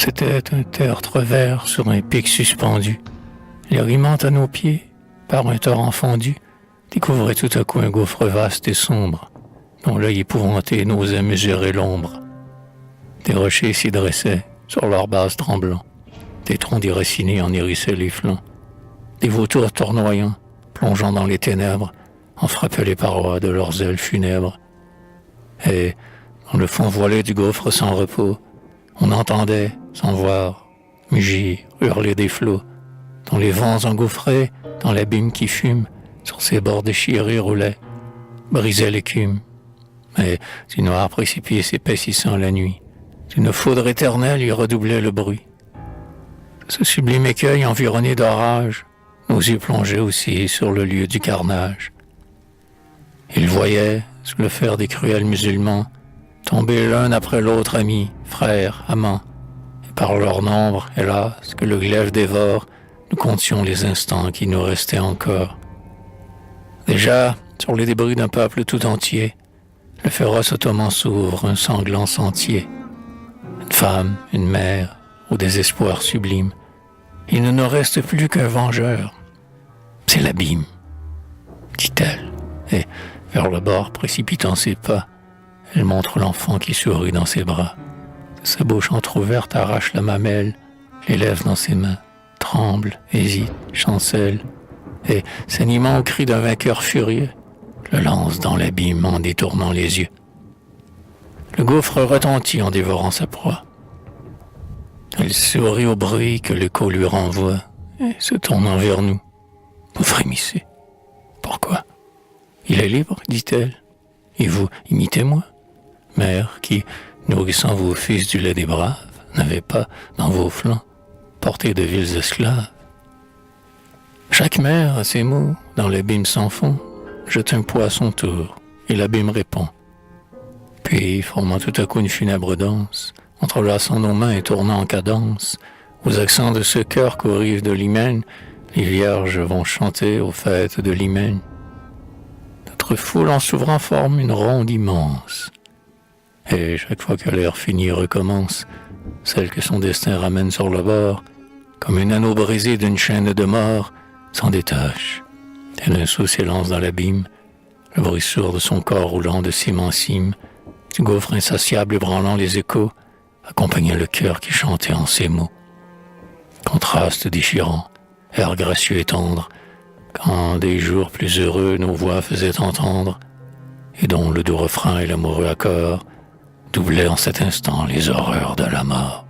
C'était un tertre vert sur un pic suspendu. L'ériment à nos pieds, par un torrent fondu, découvrait tout à coup un gouffre vaste et sombre, dont l'œil épouvanté n'osait mesurer l'ombre. Des rochers s'y dressaient, sur leur base tremblant. Des troncs déracinés en hérissaient les flancs. Des vautours tournoyants, plongeant dans les ténèbres, en frappaient les parois de leurs ailes funèbres. Et, dans le fond voilé du gouffre sans repos, on entendait, sans voir, mugir, hurler des flots, dont les vents engouffrés, dans l'abîme qui fume, sur ses bords déchirés roulaient, brisaient l'écume. Mais du noir précipice épaississant la nuit, d'une foudre éternelle y redoublait le bruit. Ce sublime écueil environné d'orage, nos yeux plongeaient aussi sur le lieu du carnage. Ils voyaient, sous le fer des cruels musulmans, tomber l'un après l'autre amis, frères, amants, et par leur nombre, hélas, que le glaive dévore, nous comptions les instants qui nous restaient encore. Déjà, sur les débris d'un peuple tout entier, le féroce ottoman s'ouvre un sanglant sentier. Une femme, une mère, au désespoir sublime, il ne nous reste plus qu'un vengeur. C'est l'abîme, dit-elle, et, vers le bord précipitant ses pas, elle montre l'enfant qui sourit dans ses bras. Sa bouche entr'ouverte arrache la mamelle, l'élève dans ses mains, tremble, hésite, chancelle, et, s'animant au cri d'un vainqueur furieux, le lance dans l'abîme en détournant les yeux. Le gouffre retentit en dévorant sa proie. Elle sourit au bruit que l'écho lui renvoie, et se tournant vers nous. Vous frémissez. Pourquoi? Il est libre, dit-elle. Et vous, imitez-moi. Mère qui, nourrissant vos fils du lait des braves, n'avez pas, dans vos flancs, porté de vils esclaves. Chaque mère a ses mots, dans l'abîme sans fond, jette un poids à son tour, et l'abîme répond. Puis, formant tout à coup une funèbre danse, entrelaçant nos mains et tournant en cadence, aux accents de ce cœur qu'aux rives de l'hymen, les vierges vont chanter aux fêtes de l'hymen. Notre foule en s'ouvrant forme une ronde immense. Et chaque fois que l'air fini recommence, celle que son destin ramène sur le bord, comme un anneau brisé d'une chaîne de mort, s'en détache. Et d'un saut s'élance dans l'abîme, le bruit sourd de son corps roulant de cime en cime, du gouffre insatiable ébranlant les échos, accompagnait le cœur qui chantait en ces mots. Contraste déchirant, air gracieux et tendre, quand des jours plus heureux nos voix faisaient entendre, et dont le doux refrain et l'amoureux accord doublaient en cet instant les horreurs de la mort.